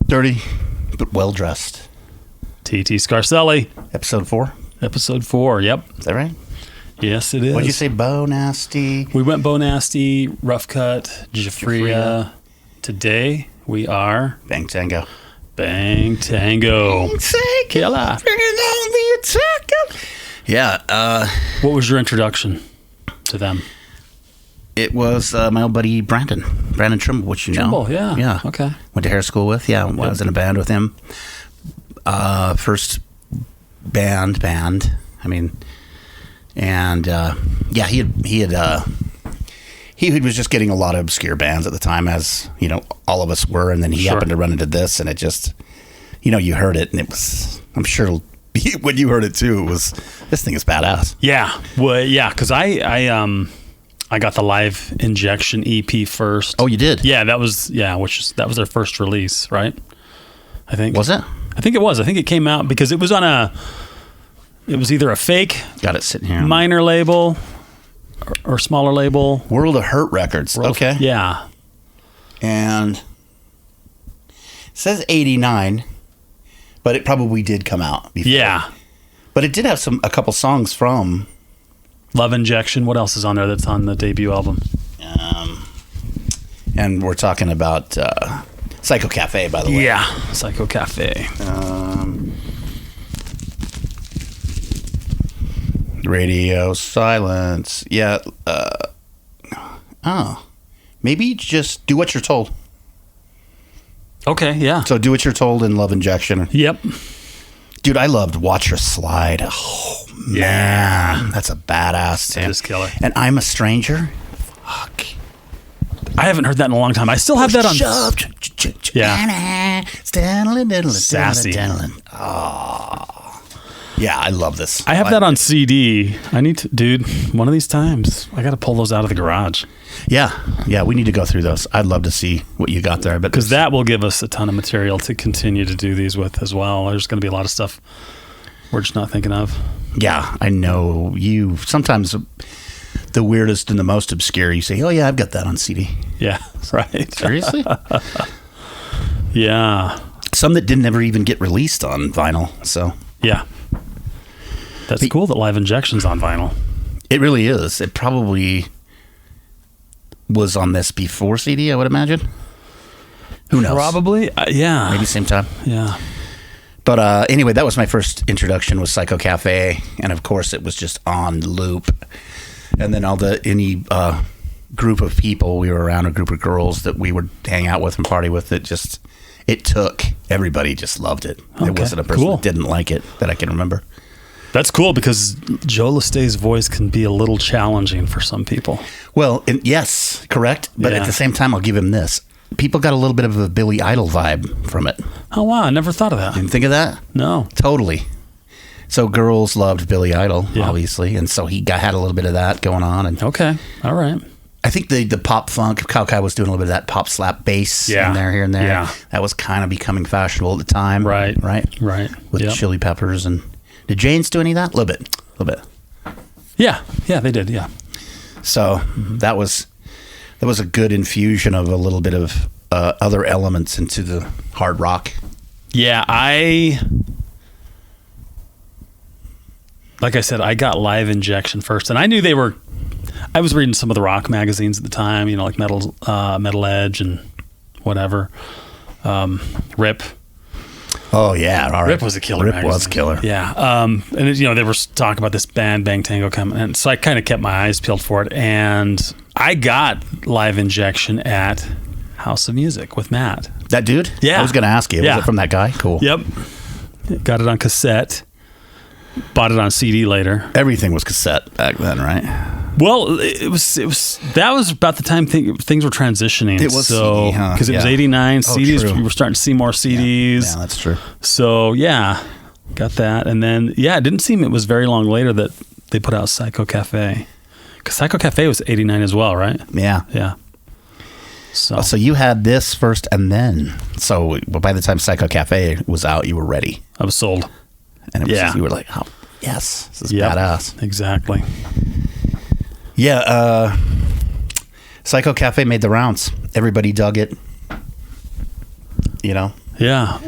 Dirty, but well-dressed. T.T. Scarcelli. Episode 4? Episode 4, yep. Is that right? Yes, it is. What'd you say, Bo Nasty? We went Bo Nasty, Rough Cut, Jafria. Today, we are... Bang Tango. Bang Tango. Bang Tango. Killer. Bring it on the attack. Yeah. What was your introduction to them? It was my old buddy Brandon Trimble, which you know. Yeah. Yeah. Okay. Went to hair school with. Yeah. I was in a band with him. First band. I mean, and yeah, he was just getting a lot of obscure bands at the time, as you know, all of us were. And then he happened to run into this, and it just, you know, you heard it, and it was. I'm sure when you heard it too, it was, this thing is badass. Yeah. Well, yeah, because I got the Live Injection EP first. Oh, you did? Yeah, that was their first release, right? I think. Was it? I think it was. I think it came out because it was it was either a fake, got it sitting here, minor label or smaller label. World of Hurt Records. Okay. Yeah. And it says 89, but it probably did come out before. Yeah. But it did have a couple songs from Love Injection. What else is on there that's on the debut album? And we're talking about Psycho Cafe, by the way. Yeah, Psycho Cafe. Radio Silence. Yeah. Maybe just Do What You're Told. Okay, yeah. So Do What You're Told and Love Injection. Yep. Dude, I loved Watch Her Slide. Oh, man. That's a badass tune. That is killer. And I'm a Stranger. Fuck. I haven't heard that in a long time. I still have that on. Yeah. Sassy. Oh. Yeah, I love this. I have that on CD. I need to, dude, one of these times, I got to pull those out of the garage. Yeah, we need to go through those. I'd love to see what you got there. Because that will give us a ton of material to continue to do these with as well. There's going to be a lot of stuff we're just not thinking of. Yeah, I know. You sometimes the weirdest and the most obscure, you say, oh yeah, I've got that on CD. Yeah, right. Seriously? Yeah. Some that didn't ever even get released on vinyl. So yeah. That's cool that Live Injection's on vinyl. It really is. It probably was on this before CD, I would imagine. Who knows? Probably. Yeah. Maybe same time. Yeah. But anyway, that was my first introduction with Psycho Cafe. And of course, it was just on loop. And then any group of people we were around, a group of girls that we would hang out with and party with, everybody just loved it. Okay. There wasn't a person that didn't like it that I can remember. That's cool because Joe Lestay's voice can be a little challenging for some people. Well, yes, correct. But at the same time, I'll give him this. People got a little bit of a Billy Idol vibe from it. Oh, wow. I never thought of that. Didn't think of that? No. Totally. So girls loved Billy Idol, obviously. And so he had a little bit of that going on. And okay. All right. I think the pop funk, Kai was doing a little bit of that pop slap bass in there, here and there. Yeah. That was kind of becoming fashionable at the time. Right. With Chili Peppers. And did Janes do any of that? A little bit. Yeah, they did, yeah. So that was a good infusion of a little bit of other elements into the hard rock. Yeah, like I said, I got Live Injection first, and I knew I was reading some of the rock magazines at the time, you know, like Metal Edge and whatever. Rip. Oh yeah, all right. Rip was a killer. Rip magazine. was killer. Yeah, and they were talking about this band Bang Tango coming, and so I kind of kept my eyes peeled for it, and I got Live Injection at House of Music with Matt. That dude? Yeah, I was going to ask you. Was it from that guy? Cool. Yep. Got it on cassette. Bought it on CD later. Everything was cassette back then, right? Well, it was. That was about the time things were transitioning. It was CD, huh? Because it was '89. CDs. True. We were starting to see more CDs. Yeah, that's true. So yeah, got that, and then it didn't seem it was very long later that they put out Psycho Cafe, because Psycho Cafe was '89 as well, right? Yeah. So you had this first, and then by the time Psycho Cafe was out, you were ready. I was sold, and you were like, oh yes, this is badass. Exactly. Yeah, Psycho Cafe made the rounds. Everybody dug it. You know, Yeah.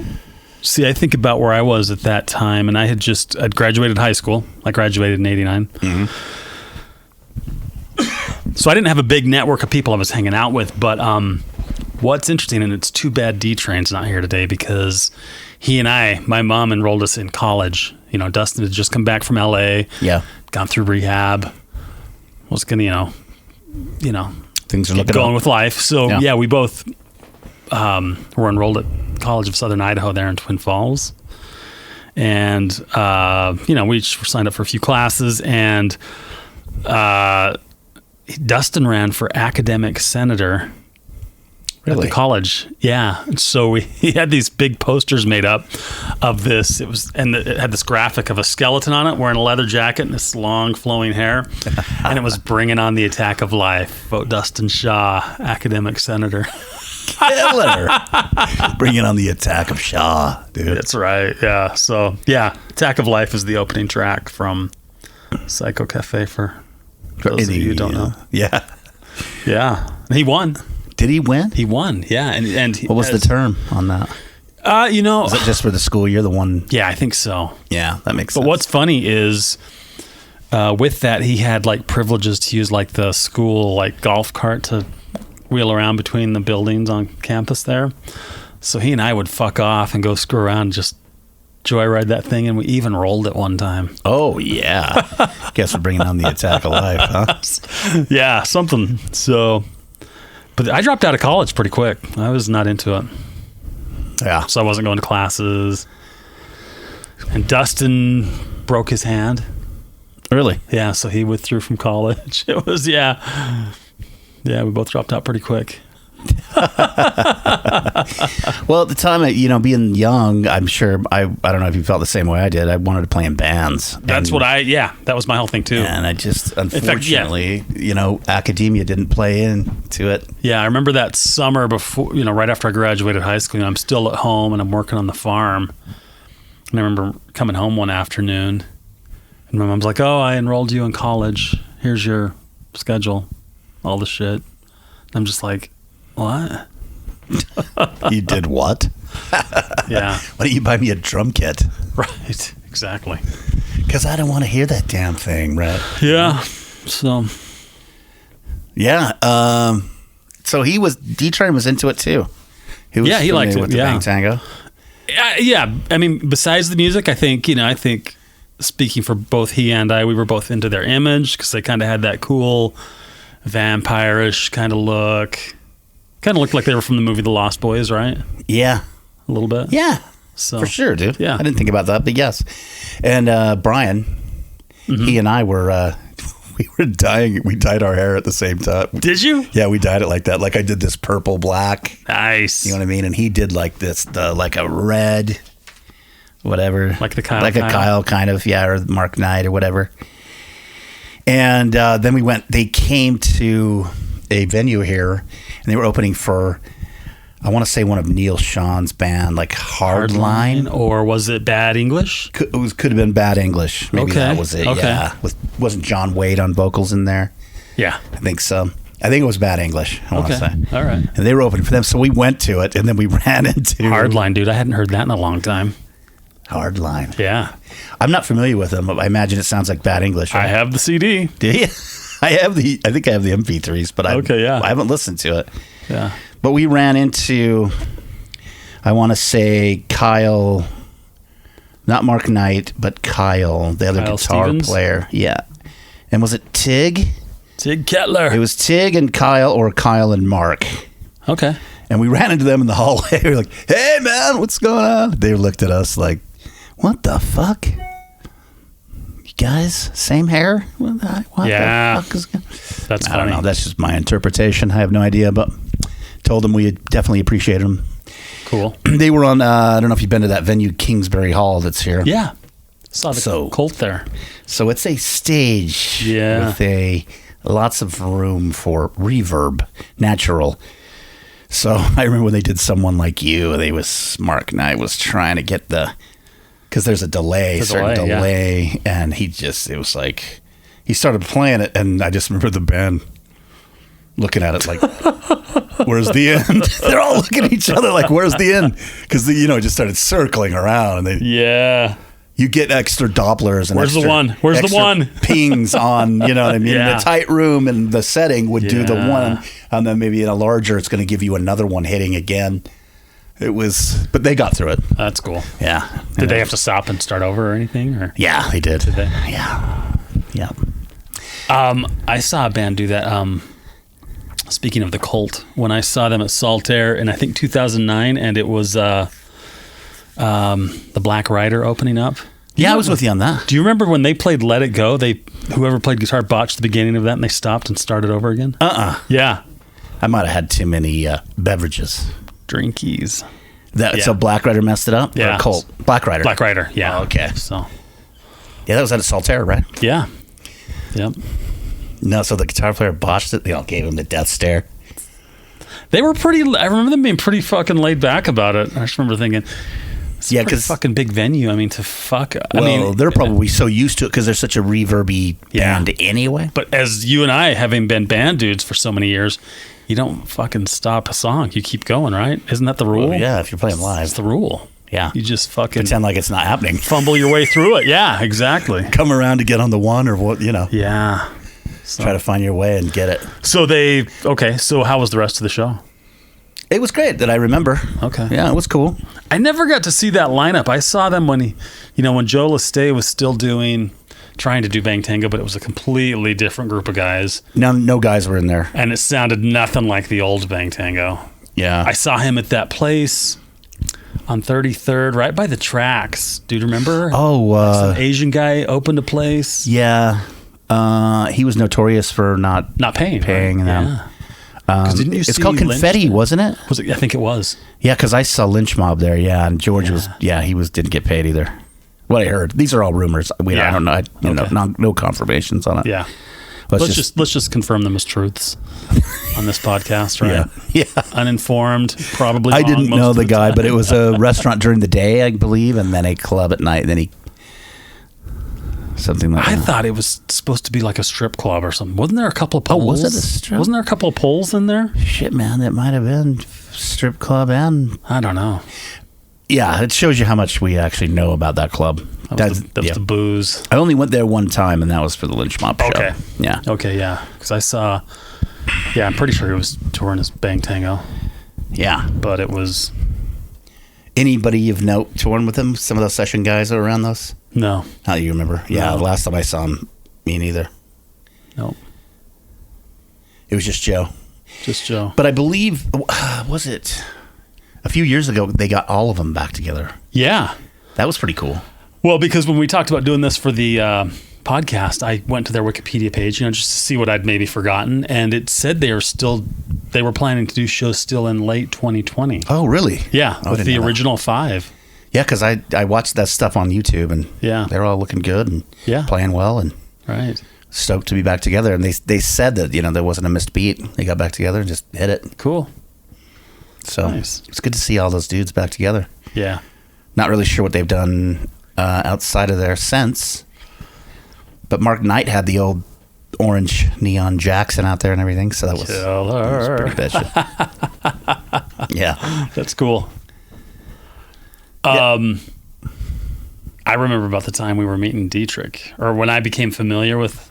See, I think about where I was at that time, and I'd graduated high school. I graduated in 89. So I didn't have a big network of people I was hanging out with, but what's interesting, and it's too bad D-Train's not here today, because my mom enrolled us in college. You know, Dustin had just come back from LA. Yeah. Gone through rehab. Was going to, things are get looking going up with life. So, yeah, we both were enrolled at College of Southern Idaho there in Twin Falls. And, we each were signed up for a few classes, and Dustin ran for academic senator at the college. Yeah. So he had these big posters made up of this. It had this graphic of a skeleton on it wearing a leather jacket and this long flowing hair. And it was bringing on the attack of life. Vote Dustin Shaw, academic senator. Killer. Bringing on the attack of Shaw, dude. That's right. Yeah. So, yeah, Attack of Life is the opening track from Psycho Cafe for those of you who don't know. Yeah. Yeah. He won. Did he win? He won, yeah. And what was the term on that? Was it just for the school year, the one? Yeah, I think so. Yeah, that makes sense. But what's funny is with that, he had like privileges to use like the school like golf cart to wheel around between the buildings on campus there. So he and I would fuck off and go screw around and just joyride that thing, and we even rolled it one time. Oh, yeah. Guess we're bringing on the attack of life, huh? Yeah, something. So... But I dropped out of college pretty quick. I was not into it. Yeah. So I wasn't going to classes. And Dustin broke his hand. Really? Yeah, so he withdrew from college. It was, yeah. Yeah, we both dropped out pretty quick. Well, at the time, being young, I'm sure, I don't know if you felt the same way I did. I wanted to play in bands. That's that was my whole thing too. And I just, unfortunately, academia didn't play into it. Yeah, I remember that summer before, right after I graduated high school, I'm still at home and I'm working on the farm. And I remember coming home one afternoon and my mom's like, "Oh, I enrolled you in college. Here's your schedule, all the shit." And I'm just like, "What?" You did what? Yeah. Why don't you buy me a drum kit? Right. Exactly. Because I don't want to hear that damn thing, right? Yeah. So. Yeah. So D-Train was into it too. He liked it. With the Bang Tango. Yeah. I mean, besides the music, I think speaking for both he and I, we were both into their image because they kind of had that cool vampire-ish kind of look. Kind of looked like they were from the movie The Lost Boys, right? Yeah. A little bit? Yeah. So, for sure, dude. Yeah. I didn't think about that, but yes. And Brian, he and I were, we were dyeing, we dyed our hair at the same time. Did you? Yeah, we dyed it like that. Like I did this purple black. Nice. You know what I mean? And he did like like a red, whatever. Like the Kyle. Like a Kyle kind of, yeah, or Mark Knight or whatever. And then they came to a venue here, and they were opening for, I want to say one of Neil Sean's band, like Hardline. Or was it Bad English? Could have been Bad English. Maybe that was it, yeah. Wasn't John Wade on vocals in there? Yeah. I think so. I think it was Bad English, I want to say. All right. And they were opening for them, so we went to it, and then we ran into... Hardline, dude. I hadn't heard that in a long time. Hardline. Yeah. I'm not familiar with them. I imagine it sounds like Bad English. Right? I have the CD. Do you? I think I have the MP3s, but I haven't listened to it. Yeah. But we ran into, I want to say Kyle, not Mark Knight, but Kyle, the other guitar Stevens? player. Yeah. And was it Tig? Tig Kettler. It was Tig and Kyle, or Kyle and Mark. Okay. And we ran into them in the hallway. We were like, "Hey, man, what's going on?" They looked at us like, "What the fuck? You guys, same hair? What the fuck is going on?" That's funny. I don't know. That's just my interpretation. I have no idea, but told them we definitely appreciated them. Cool. They were on, I don't know if you've been to that venue, Kingsbury Hall, that's here. Yeah. Saw the cult there. So it's a stage with lots of room for reverb, natural. So I remember when they did Someone Like You, Mark Knight was trying to get because there's a delay, and it was like, he started playing it, and I just remember the band looking at it like, Where's the end? They're all looking at each other like, where's the end? Because, it just started circling around. And you get extra Dopplers and Where's the one? Where's the one? Pings on, you know what I mean? Yeah. In a tight room and the setting would do the one. And then maybe in a larger, it's going to give you another one hitting again. But they got through it. That's cool. Yeah. Did they have to stop and start over or anything? Or? Yeah, they did. Did they? Yeah. Yeah. I saw a band do that. Speaking of the Cult, when I saw them at Saltaire in I think 2009, and it was the Black Rider opening up. Yeah, I was with you on that. Do you remember when they played "Let It Go"? Whoever played guitar botched the beginning of that, and they stopped and started over again. Yeah, I might have had too many beverages. Drinkies. So Black Rider messed it up. Yeah, or Cult. Black Rider. Black Rider. Yeah. Oh, okay. So. Yeah, that was at Saltaire, right? Yeah. Yep. No, so the guitar player botched it. They all gave him the death stare. They were pretty. I remember them being pretty fucking laid back about it. I just remember thinking, it's a pretty fucking big venue. I mean, they're probably so used to it because they're such a reverby band anyway. But as you and I, having been band dudes for so many years, you don't fucking stop a song. You keep going, right? Isn't that the rule? Well, yeah, if you're playing live. It's the rule. Yeah. You just fucking pretend like it's not happening. Fumble your way through it. Yeah, exactly. Come around to get on the one or what, Yeah. So. Try to find your way and get it. So how was the rest of the show? It was great that I remember. Okay. Yeah, it was cool. I never got to see that lineup. I saw them when when Joe Lestay was still trying to do Bang Tango, but it was a completely different group of guys. No guys were in there. And it sounded nothing like the old Bang Tango. Yeah. I saw him at that place on 33rd, right by the tracks. Do you remember? Oh, some Asian guy opened a place. Yeah. He was notorious for not paying. Right? Yeah. Didn't you it's called Confetti, Lynch? Wasn't it? Was it? I think it was. Yeah, because I saw Lynch Mob there. Yeah, and George didn't get paid either. What I heard. These are all rumors. I don't know. No confirmations on it. Yeah. Let's just confirm them as truths on this podcast, right? Yeah. Uninformed, probably. I didn't know the guy, but it was a restaurant during the day, I believe, and then a club at night. And then something like that. I thought it was supposed to be like a strip club or something. Wasn't there a couple of poles? Oh, was it a strip? Wasn't there a couple of poles in there? Shit, man, that might have been strip club and I don't know. Yeah, it shows you how much we actually know about that club. That was the booze. I only went there one time, and that was for the Lynch Mob show. Okay. Yeah. Okay, yeah. Because I saw... Yeah, I'm pretty sure he was touring as Bang Tango. Yeah. But it was... Anybody of note touring with him? Some of those session guys are around those? No. How do you remember? Yeah, No. The last time I saw him, me neither. Nope. It was just Joe. Just Joe. But I believe... Was it... A few years ago, they got all of them back together. Yeah. That was pretty cool. Well, because when we talked about doing this for the podcast, I went to their Wikipedia page, just to see what I'd maybe forgotten, and it said they were planning to do shows still in late 2020. Oh, really? Yeah, Oh, I with didn't the know that. original 5. Yeah, because I watched that stuff on YouTube, and they're all looking good and playing well, and right. stoked to be back together. And they said that there wasn't a missed beat. They got back together and just hit it. Cool. So Nice. It's good to see all those dudes back together. Yeah. Not really sure what they've done outside of there since. But Mark Knight had the old orange neon Jackson out there and everything, so that was pretty bad shit. Yeah. That's cool. Yeah. I remember about the time we were meeting Dietrich, or when I became familiar with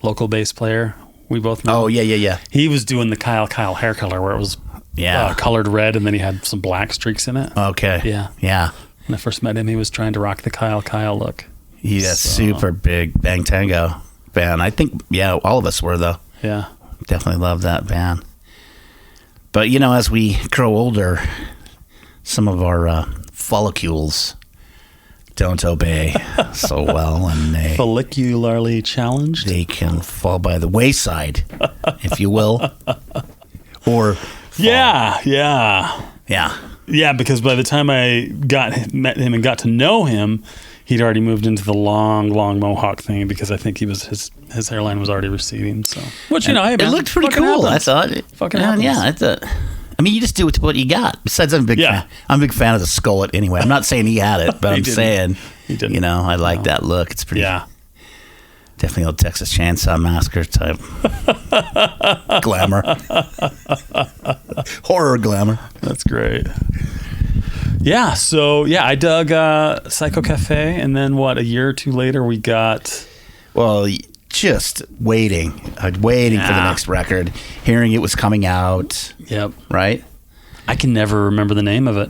local bass player. We both met. Oh, yeah. He was doing the Kyle hair color where it was colored red and then he had some black streaks in it. Okay. Yeah. When I first met him, he was trying to rock the Kyle look. He's a super big Bang Tango fan. I think, all of us were, though. Yeah. Definitely love that band. But, as we grow older, some of our follicles don't obey so well, and they follicularly challenged. They can fall by the wayside, if you will, or fall. Yeah. Because by the time I met him and got to know him, he'd already moved into the long mohawk thing because I think his hairline was already receding. So, which it looked pretty cool. Happens. I thought. Fucking happens. Yeah, you just do what you got. Besides, I'm a big fan. I'm a big fan of the skullet anyway. I'm not saying he had it, but I'm saying, he didn't. I like that look. It's pretty. Yeah. Definitely old Texas Chainsaw Massacre type glamour. Horror glamour. That's great. Yeah, so I dug Psycho Cafe, and then a year or two later we got... Well, just waiting for the next record, hearing it was coming out. Yep. Right? I can never remember the name of it.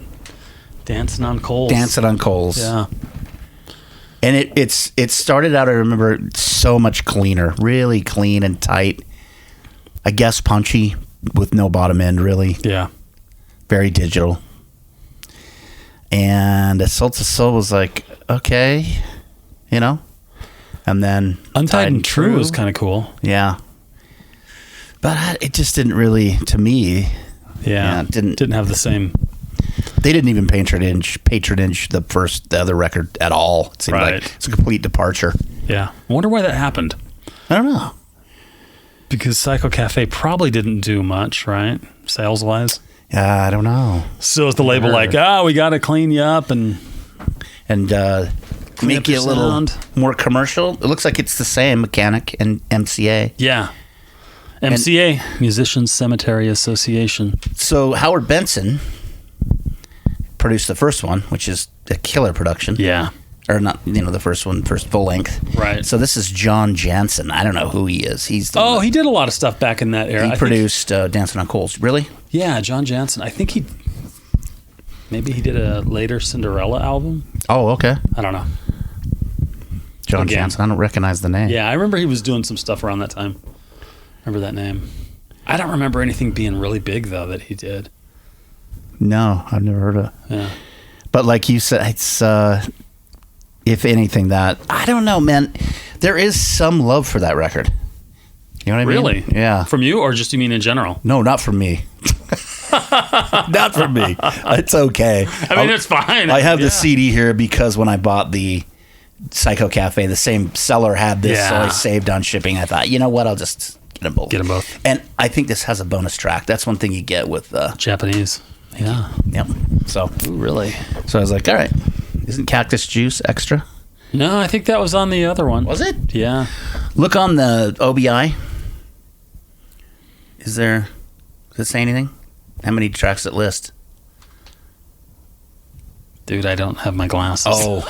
Dancing on Coals. Yeah. And it started out, I remember, so much cleaner, really clean and tight. I guess punchy with no bottom end, really. Yeah. Very digital. And Assault to Soul was like, okay, and then Untitled and True was kind of cool. Yeah. But it just didn't really, to me. Yeah. Didn't have the same. They didn't even patronage the other record at all. It seemed like it's a complete departure. Yeah. I wonder why that happened. I don't know. Because Psycho Cafe probably didn't do much, right? Sales-wise. Yeah, I don't know. So is the label we got to clean you up and make you a little more commercial? It looks like it's the same Mechanic and MCA. Yeah. MCA, Musicians Cemetery Association. So Howard Benson produced the first one, which is a killer production. Yeah. Or not, the first full length. Right. So this is John Jansen. I don't know who he is. He's he did a lot of stuff back in that era. He produced Dancing on Coals. Really? Yeah, John Jansen. I think maybe he did a later Cinderella album. Oh, okay. I don't know. John Jansen. I don't recognize the name. Yeah, I remember he was doing some stuff around that time. Remember that name. I don't remember anything being really big, though, that he did. No, I've never heard of it. Yeah. But like you said, it's, if anything, that... I don't know, man. There is some love for that record. You know what I mean? Really? Yeah. From you, or just you mean in general? No, not from me. Not from me. It's okay. I mean, it's fine. I have the CD here because when I bought the Psycho Cafe, the same seller had this, so I saved on shipping. I thought, you know what? I'll just get them both. Get them both. And I think this has a bonus track. That's one thing you get with... Japanese. Yeah. Yep. So... Ooh, really? So I was like, all right. Isn't Cactus Juice extra? No, I think that was on the other one. Was it? Yeah. Look on the OBI. Does it say anything? How many tracks it list? Dude, I don't have my glasses. Oh.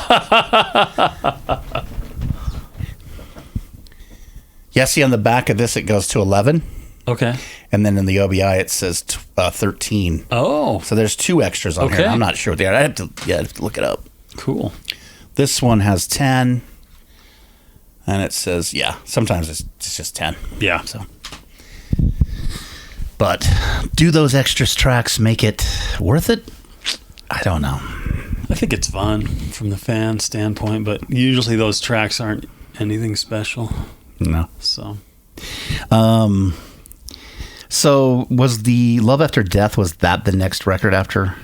Yeah, see on the back of this it goes to 11. Okay. And then in the OBI it says 13. Oh. So there's 2 extras on here. I'm not sure what they are. I have to look it up. Cool. This one has 10. And it says, sometimes it's just 10. Yeah. So, but do those extra tracks make it worth it? I don't know. I think it's fun from the fan standpoint, but usually those tracks aren't anything special. No. So was the Love After Death, was that the next record after?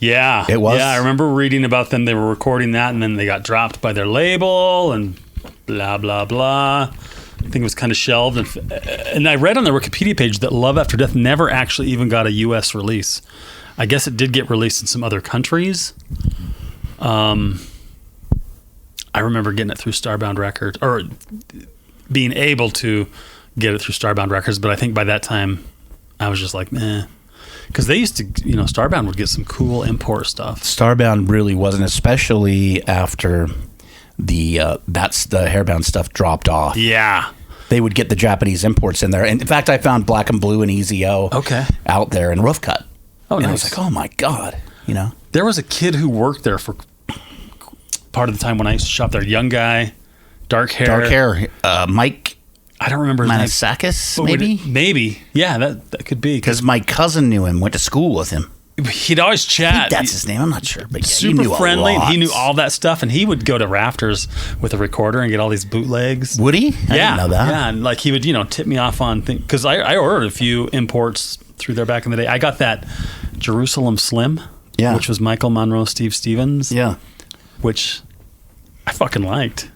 Yeah. It was? Yeah, I remember reading about them. They were recording that, and then they got dropped by their label, and blah, blah, blah. I think it was kind of shelved. And I read on the Wikipedia page that Love After Death never actually even got a U.S. release. I guess it did get released in some other countries. I remember getting it through Starbound Records, or being able to get it through Starbound Records, but I think by that time I was just like, meh. Because they used to, Starbound would get some cool import stuff. Starbound really wasn't, especially after the Hairbound stuff dropped off. Yeah. They would get the Japanese imports in there. And in fact, I found Black and Blue and Easy O out there in Rough Cut. Oh, and nice. I was like, oh my God, There was a kid who worked there for part of the time when I used to shop there. Young guy, dark hair. Mike. I don't remember his name. Manasakis, maybe? Maybe. Yeah, that could be. Because my cousin knew him, went to school with him. He'd always chat. I think that's his name. I'm not sure. But super he knew friendly. And he knew all that stuff. And he would go to Rafters with a recorder and get all these bootlegs. Would he? I didn't know that. Yeah. And like he would, tip me off on things. Because I ordered a few imports through there back in the day. I got that Jerusalem Slim. Yeah. Which was Michael Monroe, Steve Stevens. Yeah. Which I fucking liked.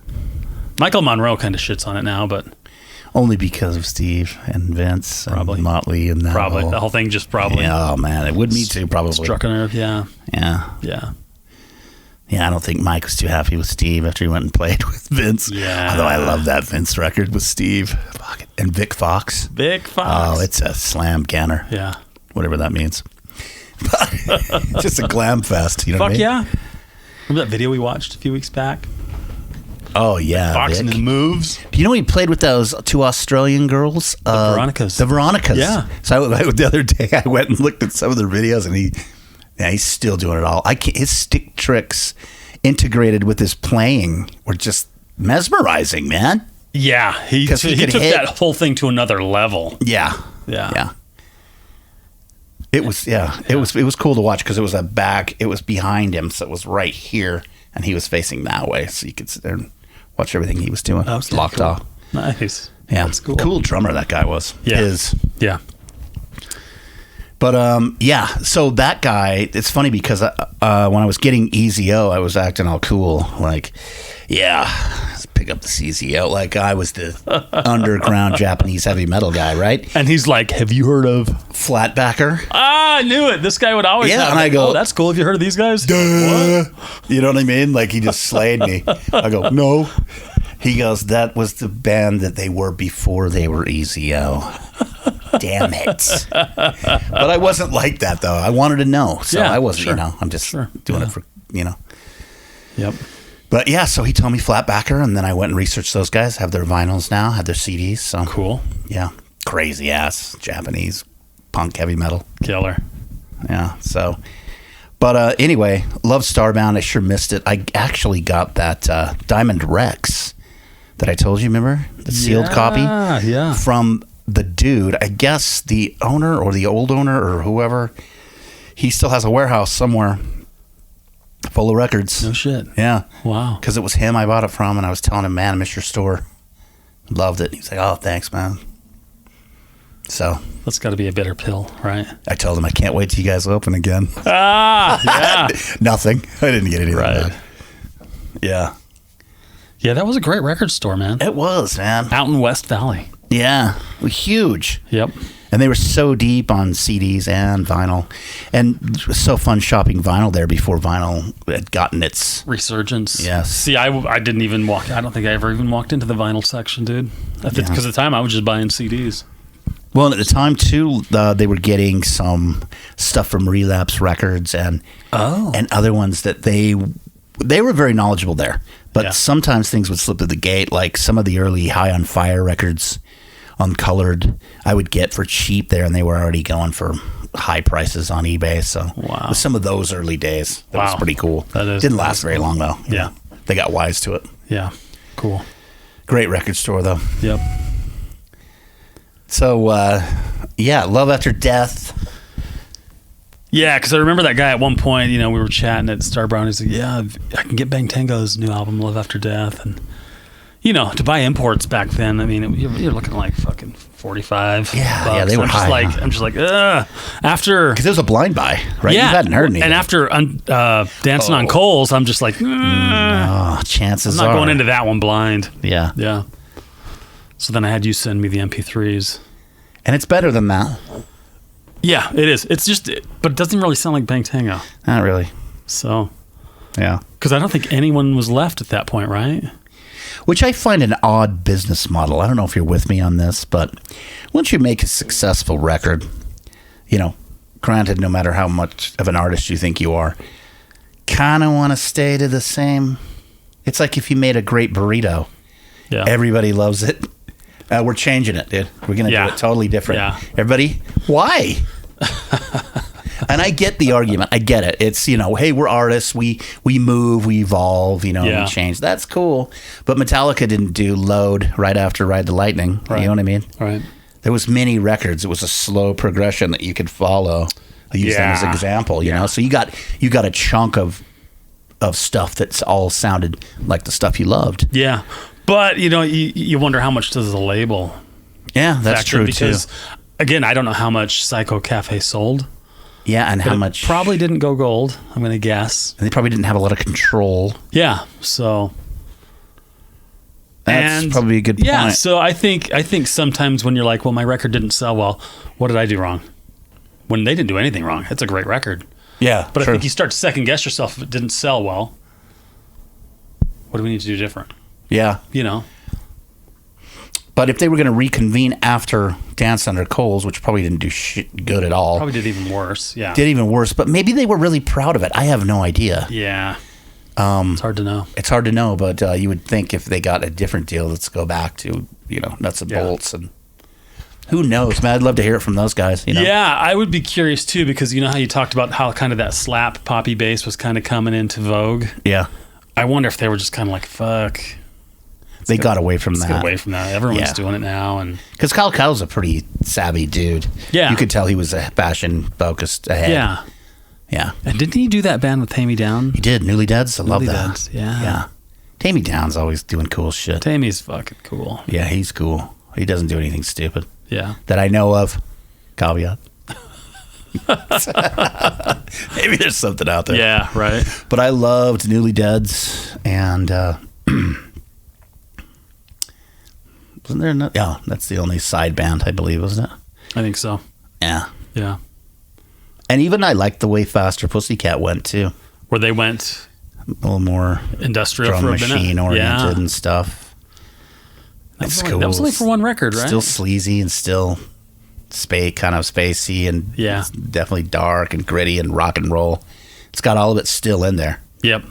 Michael Monroe kind of shits on it now, but... Only because of Steve and Vince probably. And Motley and that probably. The whole thing just probably... Yeah, oh, man. It would me too, probably. Struck a nerve, yeah. Yeah. Yeah. Yeah, I don't think Mike was too happy with Steve after he went and played with Vince. Yeah. Although I love that Vince record with Steve. Fuck it. And Vic Fox. Vic Fox. Oh, it's a slam canner. Yeah. Whatever that means. Just a glam fest. You know what I mean? Yeah. Remember that video we watched a few weeks back? Oh, yeah. Fox Vic. and his moves. Do you know he played with those 2 Australian girls? The Veronicas. The Veronicas. Yeah. So the other day I went and looked at some of their videos, and he's still doing it all. His stick tricks integrated with his playing were just mesmerizing, man. Yeah. He took hit. that whole thing to another level. Yeah. Yeah. It was it was cool to watch because it was it was behind him, so it was right here, and he was facing that way, so you could sit there and watch everything he was doing. That was locked cool. off. Nice. Yeah, That's cool. Cool drummer that guy was. Yeah. Yeah. But so that guy, it's funny because when I was getting EZO, I was acting all cool, like, yeah, let's pick up the EZO, like I was the underground Japanese heavy metal guy, right? And he's like, have you heard of Flatbacker? Ah, I knew it. This guy would always have and I go, oh, that's cool. Have you heard of these guys? Duh. You know what I mean? Like, he just slayed me. I go, no. He goes, that was the band that they were before they were EZO. Damn it. But I wasn't like that, though. I wanted to know. So I wasn't, I'm just doing it for, Yep. But yeah, so he told me Flatbacker, and then I went and researched those guys, have their vinyls now, have their CDs. So Cool. Yeah. Crazy ass Japanese punk heavy metal. Killer. Yeah. So, but anyway, love Starbound. I sure missed it. I actually got that Diamond Rex that I told you, remember? The sealed copy? Yeah. From the dude, I guess the owner or the old owner or whoever, he still has a warehouse somewhere full of records. No shit. Yeah. Wow. Because it was him I bought it from, and I was telling him, man, I miss your store. Loved it. He's like, oh, thanks, man. So That's got to be a bitter pill, right? I told him I can't wait till you guys open again. Yeah. Nothing. I didn't get anything Right. back. Yeah. Yeah, that was a great record store, man. It was, man. Out in West Valley. Yeah. Huge. Yep. And they were so deep on CDs and vinyl. And it was so fun shopping vinyl there before vinyl had gotten its Resurgence. Yes. See, I didn't even walk. I don't think I ever even walked into the vinyl section, dude. Because at the time I was just buying CDs. Well, and at the time, too, they were getting some stuff from Relapse Records and other ones that they were very knowledgeable there. But sometimes things would slip through the gate, like some of the early High on Fire records on Colored I would get for cheap there, and they were already going for high prices on eBay. So with some of those early days, that was pretty cool. Didn't last very long, though. Yeah. They got wise to it. Yeah. Cool. Great record store, though. Yep. So, Love After Death. Yeah, because I remember that guy at one point, we were chatting at Star Brown. He's like, yeah, I can get Bang Tango's new album, Love After Death. And, to buy imports back then, I mean, you're looking like fucking 45. Yeah, they were high. I'm just like, ugh. After... Because it was a blind buy, right? Yeah. You hadn't heard anything. And after Dancing on Coals, I'm just like, chances I'm not are. going into that one blind. Yeah. Yeah. So then I had you send me the MP3s. And it's better than that. Yeah, it is. It's just, but it doesn't really sound like Bang Tango. Not really. So, yeah. Because I don't think anyone was left at that point, right? Which I find an odd business model. I don't know if you're with me on this, but once you make a successful record, granted, no matter how much of an artist you think you are, kind of want to stay to the same. It's like if you made a great burrito. Yeah. Everybody loves it. We're changing it, dude. We're going to do it totally different. Yeah. Everybody, why? And I get the argument. I get it. It's, hey, we're artists. We move, we evolve, we change. That's cool. But Metallica didn't do Load right after Ride the Lightning. Right. You know what I mean? Right. There was many records. It was a slow progression that you could follow. I use them as an example, you know? So you got a chunk of stuff that's all sounded like the stuff you loved. Yeah. But, you wonder how much does the label that's true, because, too. Again, I don't know how much Psycho Cafe sold. Yeah, and how much... probably didn't go gold, I'm going to guess. And they probably didn't have a lot of control. Yeah, so... That's probably a good point. Yeah, so I think sometimes when you're like, well, my record didn't sell well, what did I do wrong? When they didn't do anything wrong. It's a great record. Yeah, But I think you start to second guess yourself if it didn't sell well. What do we need to do different? Yeah. You know? But if they were going to reconvene after Dance Under Coals, which probably didn't do shit good at all. Probably did even worse, yeah. Did even worse, but maybe they were really proud of it. I have no idea. Yeah. It's hard to know. It's hard to know, but you would think if they got a different deal, let's go back to, nuts and bolts. And who knows, man? I'd love to hear it from those guys. Yeah, I would be curious, too, because you know how you talked about how kind of that slap poppy bass was kind of coming into vogue? Yeah. I wonder if they were just kind of like, fuck. They got away from that. Get away from that. Everyone's doing it now, and because Kyle Kyle's a pretty savvy dude. Yeah, you could tell he was a fashion focused ahead. Yeah. And didn't he do that band with Tammy Down? He did. Newly Deads. I love that. Deads, yeah. Tammy Down's always doing cool shit. Tammy's fucking cool. Yeah, he's cool. He doesn't do anything stupid. Yeah, that I know of. Caveat. Maybe there's something out there. Yeah, right. But I loved Newly Deads, and wasn't there? Yeah, that's the only side band, I believe, wasn't it? I think so. Yeah. Yeah. And even I liked the way Faster Pussycat went too. Where they went a little more industrial drum for a machine minute. oriented and stuff. It's cool. That was only for one record, right? Still sleazy and still kind of spacey, and it's definitely dark and gritty and rock and roll. It's got all of it still in there. Yep.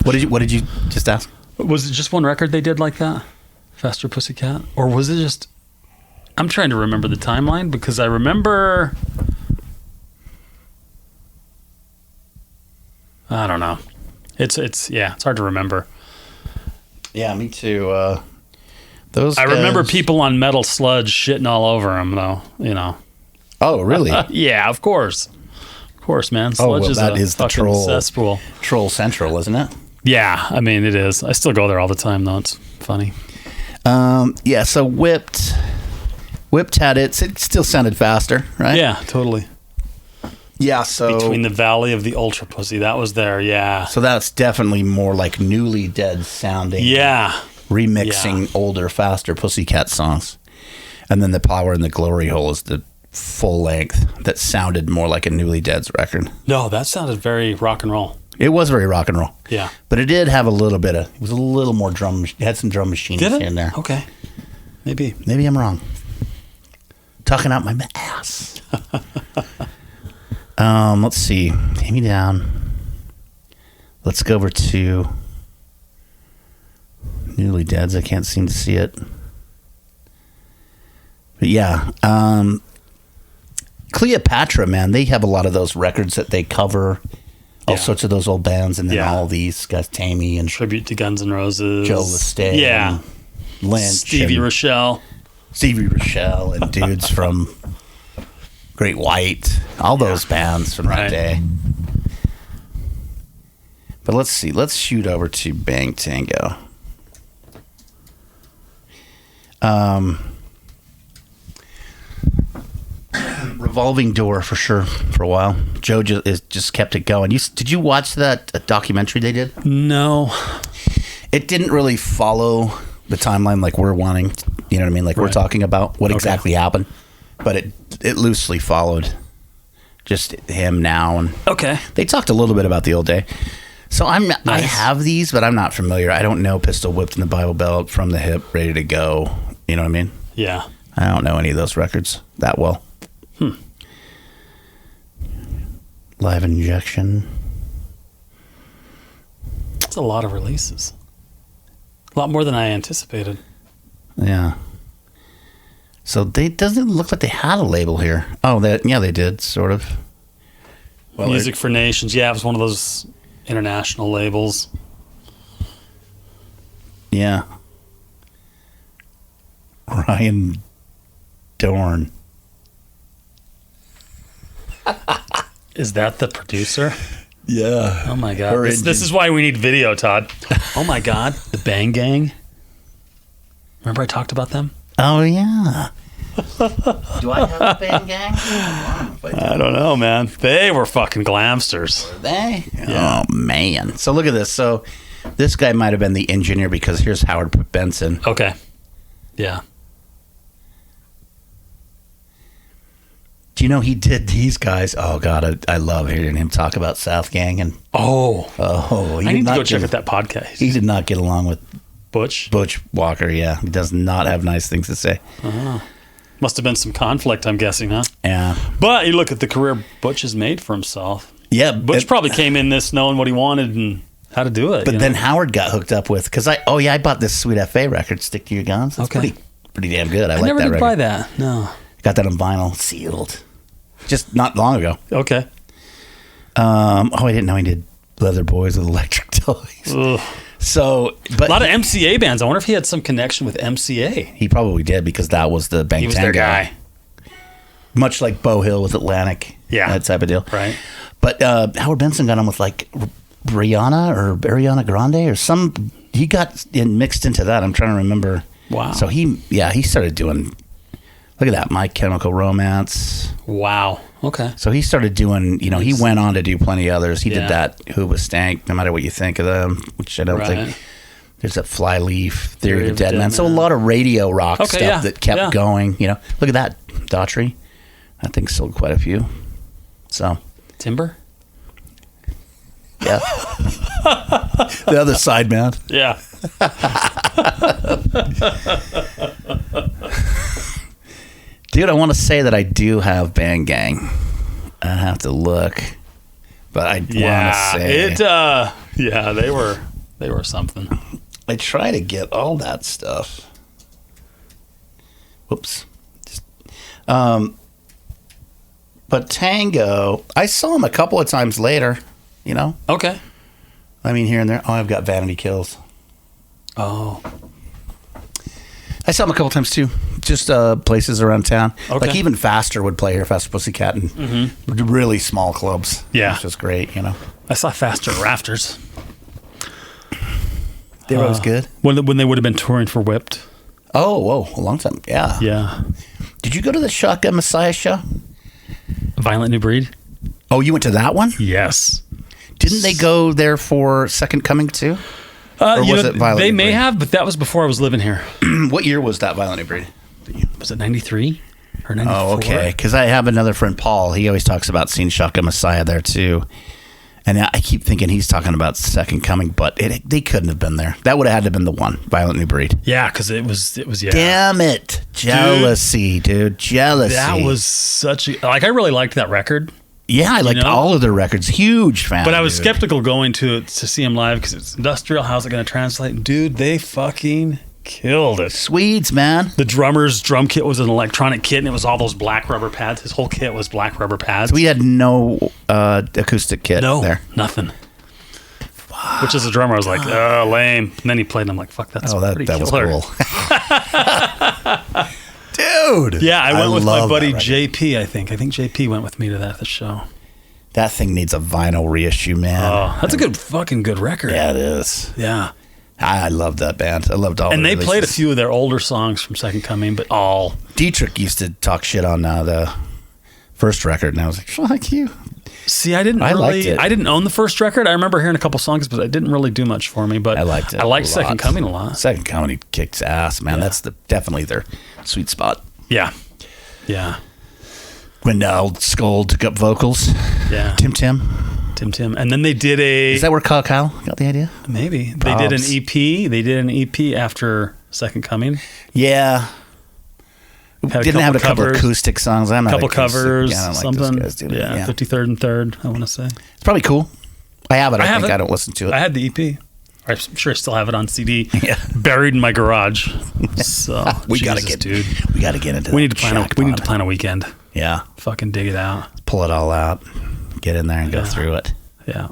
What did you just ask? Was it just one record they did like that? Faster Pussycat? Or was it just... I'm trying to remember the timeline because I remember... I don't know. It's hard to remember. Yeah, me too. I remember people on Metal Sludge shitting all over them, though. Oh, really? Yeah, of course. Of course, man. Sludge is the fucking cesspool. Troll Central, isn't it? Yeah, I mean, it is. I still go there all the time, though. It's funny. Yeah, so Whipped had it still sounded faster, right? Yeah, totally. Yeah, so... Between the Valley of the Ultra Pussy, that was there, yeah. So that's definitely more like Newly Dead sounding. Yeah. Remixing older, faster Pussycat songs. And then The Power and the Glory Hole is the full length that sounded more like a Newly Dead's record. No, that sounded very rock and roll. It was very rock and roll. Yeah. But it did have it was a little more drum, it had some drum machines in there. Okay. Maybe I'm wrong. Talking out my ass. Let's see. Take me down. Let's go over to Newly Deads. I can't seem to see it. But yeah. Cleopatra, man, they have a lot of those records that they cover all sorts of those old bands, and then all these guys, Tammy and tribute to Guns N' Roses, Joe Lestat, and Lynch, Stevie Rochelle, and dudes from Great White, all those bands from that day. But let's see. Let's shoot over to Bang Tango. Revolving Door for sure for a while. Joe just kept it going. Did you watch that documentary they did? No. It didn't really follow the timeline like we're wanting. You know what I mean? Like we're talking about what exactly happened. But it loosely followed just him now. And they talked a little bit about the old day. So I have these, but I'm not familiar. I don't know Pistol Whipped in the Bible Belt, From the Hip, Ready to Go. You know what I mean? Yeah. I don't know any of those records that well. Live Injection. That's a lot of releases. A lot more than I anticipated. Yeah. So doesn't look like they had a label here. Oh, they did, sort of. Well, Music for Nations. Yeah, it was one of those international labels. Yeah. Ryan Dorn. Is that the producer? Yeah. Oh my God. This is why we need video, Todd. Oh my God. The Bang Gang. Remember I talked about them? Oh, yeah. Do I have a Bang Gang? I don't know, man. They were fucking glamsters. Were they? Yeah. Oh, man. So look at this. So this guy might have been the engineer because here's Howard Benson. Okay. Yeah. Do you know he did these guys? Oh God, I love hearing him talk about South Gang and I need to go check out that podcast. He did not get along with Butch Walker. Yeah, he does not have nice things to say. Must have been some conflict, I'm guessing, huh? Yeah, but you look at the career Butch has made for himself. Yeah, Butch probably came in this knowing what he wanted and how to do it. But then Howard got hooked up with because I bought this Sweet FA record, Stick to Your Guns. It's pretty damn good. I like never that did record. buy that. No, got that on vinyl, sealed, just not long ago. Okay. I didn't know he did Leather Boys with Electric Toys. Ugh. So, but a lot of MCA bands. I wonder if he had some connection with MCA. He probably did because that was the Bang He was Tango their guy. Much like Beau Hill with Atlantic. Yeah. That type of deal. Right. But Howard Benson got on with like Ariana Grande or some. He got mixed into that. I'm trying to remember. Wow. So he started doing. Look at that, My Chemical Romance. Wow. Okay. So he started doing. He went on to do plenty of others. He did that. Who Was Stank? No matter what you think of them, which I don't think. There's that Flyleaf, Theory of the Dead Man. So a lot of radio rock stuff that kept going. Look at that, Daughtry. I think sold quite a few. So Timber. Yeah. The other side, man. Yeah. Dude, I want to say that I do have Bang Gang. I have to look, but I want to say it. They were something. I try to get all that stuff. Whoops. But Tango, I saw him a couple of times later. Okay. I mean, here and there. Oh, I've got Vanity Kills. Oh. I saw him a couple times too, just places around town. Okay. Like even Faster would play here, Faster Pussycat, and really small clubs. Yeah. Which was great, I saw Faster Rafters. They were always good. When they would have been touring for Whipped. Oh, whoa, a long time. Yeah. Yeah. Did you go to the Shotgun Messiah show? Violent New Breed? Oh, you went to that one? Yes. Didn't they go there for Second Coming too? Or was it Violent They New may Breed? have, but that was before I was living here. What year was that Violent New Breed? Was it 93 or 94? Oh, okay. Because I have another friend, Paul. He always talks about seeing Shotgun Messiah there too. And I keep thinking he's talking about Second Coming, but they couldn't have been there. That would have had to have been the one, Violent New Breed. Yeah, because it was. Yeah. Damn it. Jealousy, dude. Jealousy. That was such a... I really liked that record. Yeah, I liked all of their records. Huge fan. But I was skeptical going to see him live because it's industrial. How's it going to translate? Dude, they fucking killed it. Swedes, man. The drummer's drum kit was an electronic kit, and it was all those black rubber pads. His whole kit was black rubber pads. So we had no acoustic kit there. Nothing. Which as a drummer, I was like, oh, lame. And then he played, and I'm like, fuck, that's pretty that killer. was cool. Dude. Yeah, I went with my buddy JP, I think. I think JP went with me to the show. That thing needs a vinyl reissue, man. Oh, that's a fucking good record. Yeah, it is. Yeah. I loved that band. I loved all and their they played a few of their older songs from Second Coming, but all... Dietrich used to talk shit on the first record, and I was like, fuck you. See, I liked it. I didn't own the first record. I remember hearing a couple songs, but it didn't really do much for me. But I liked it. I liked Second Coming a lot. Second Coming kicks ass, man. Yeah. That's definitely their sweet spot. Yeah. Yeah. When Old Skull took up vocals. Yeah. Tim. And then they did a... Is that where Kyle got the idea? Maybe. They did an EP. They did an EP after Second Coming. Yeah. Didn't have a couple acoustic songs. I'm not couple covers, something. Like yeah, 53rd and 3rd, I want to say. It's probably cool. I have it. I think I don't listen to it. I had the EP. I'm sure I still have it on CD, buried in my garage. So we gotta get into that. We need to plan a weekend. Yeah, fucking dig it out. Pull it all out. Get in there and go through it. Yeah.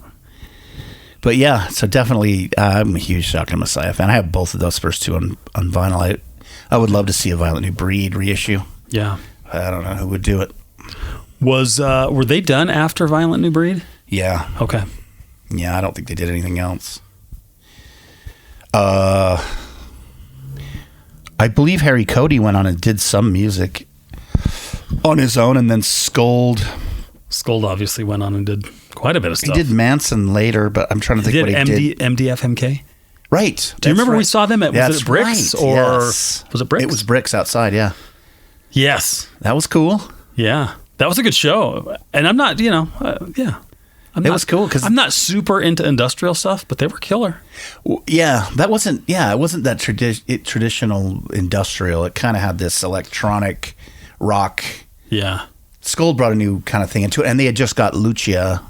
But yeah, so definitely, I'm a huge Shotgun Messiah fan. I have both of those first two on vinyl. I would love to see a Violent New Breed reissue. Yeah. I don't know who would do it. Were they done after Violent New Breed? Yeah. Okay. Yeah, I don't think they did anything else. I believe Harry Cody went on and did some music on his own, and then Scold obviously went on and did quite a bit of stuff. He did Manson later, but I'm trying to think what he did. MDFMK? Right. Do you remember we saw them at was it Bricks or was it Bricks? It was Bricks outside, yeah. Yes. That was cool. Yeah. That was a good show. And I'm not, yeah. It was cool because I'm not super into industrial stuff, but they were killer. Yeah, it wasn't that traditional industrial. It kind of had this electronic rock. Yeah. Scold brought a new kind of thing into it, and they had just got Lucia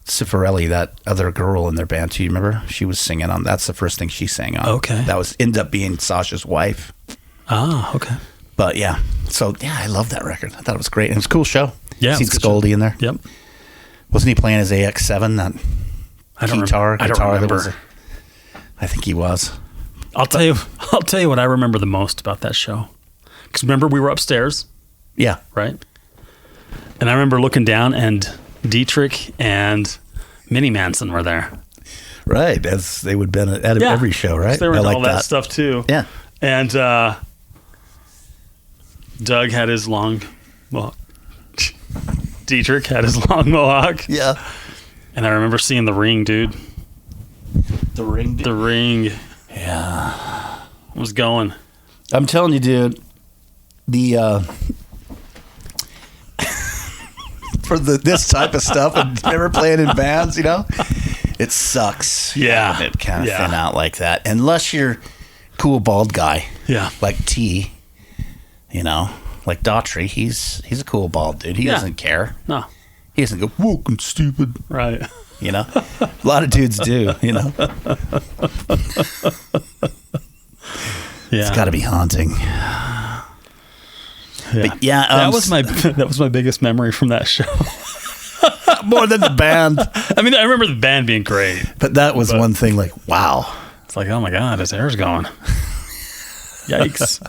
Cifarelli, that other girl in their band. Do you remember? She was singing on. That's the first thing she sang on. Okay. That ended up being Sasha's wife. Ah, okay. But yeah, so yeah, I love that record. I thought it was great. And it was a cool show. Yeah, seen Scoldy in there. Yep. Wasn't he playing his AX7? That guitar. I don't remember. I think he was. I'll tell you what I remember the most about that show. Because remember, we were upstairs. Yeah. Right. And I remember looking down, and Dietrich and Minnie Manson were there. Right, as they would have been at every show, right? They were into all that stuff too. Yeah. And Doug had his long mohawk. Dietrich had his long mohawk. Yeah. And I remember seeing The Ring, dude. The Ring? The Ring. Yeah. Was going. I'm telling you, dude, for this type of stuff and never playing in bands, it sucks. Yeah. It kind of thin out like that. Unless you're cool bald guy. Yeah. Like T, like Daughtry. He's a cool bald dude. He doesn't care. No. He doesn't go, woke and stupid. Right. A lot of dudes do, Yeah. It's got to be haunting. Yeah. But yeah, that was my biggest memory from that show. More than the band. I mean, I remember the band being great. But that was one thing, like, wow. It's like, oh my God, his hair's going. Yikes.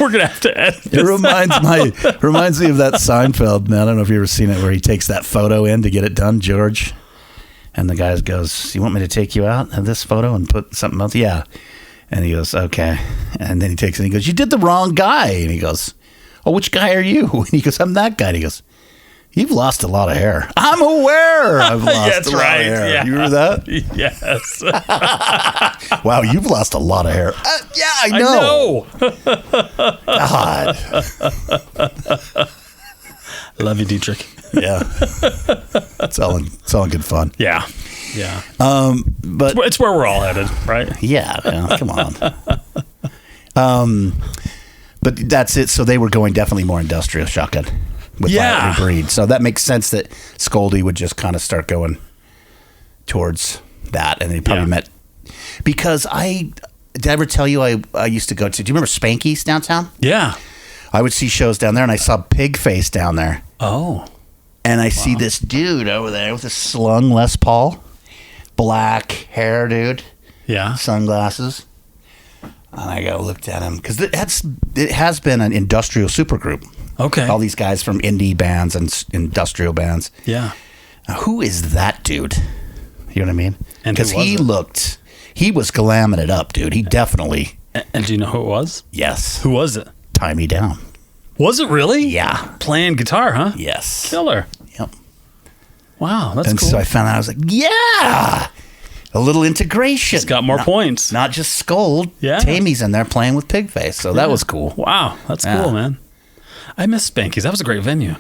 We're gonna have to edit this. It reminds me of that Seinfeld. Now, I don't know if you've ever seen it, where he takes that photo in to get it done, George. And the guy goes, "You want me to take you out of this photo and put something else?" Yeah. And he goes, "Okay." And then he takes it and he goes, "You did the wrong guy." And he goes, "Oh, which guy are you?" And he goes, "I'm that guy." And he goes, "You've lost a lot of hair." "I'm aware I've lost a lot of hair." Yeah. You remember that? Yes. Wow, you've lost a lot of hair. Yeah, I know. God. I love you, Dietrich. Yeah. It's all in good fun. Yeah. Yeah. But it's where we're all headed, right? Yeah, come on. But that's it. So they were going definitely more industrial shotgun with that breed. So that makes sense that Scoldy would just kind of start going towards that, and they probably met because did I ever tell you I used to go to? Do you remember Spanky's downtown? Yeah. I would see shows down there, and I saw Pigface down there. Oh. And I see this dude over there with a slung Les Paul, black hair, dude. Yeah. Sunglasses. And I looked at him because it has been an industrial supergroup. Okay. All these guys from indie bands and industrial bands. Yeah. Now, who is that dude? You know what I mean? Because he was glamming it up, dude. He definitely. And do you know who it was? Yes. Who was it? Tie Me Down. Was it really? Yeah. Playing guitar, huh? Yes. Killer. Yep. Wow, that's and cool. And so I found out, I was like, yeah, a little integration. It's got more points. Not just Scold. Yeah. Tammy's in there playing with Pigface. So that was cool. Wow, that's cool, man. I miss Spanky's. That was a great venue.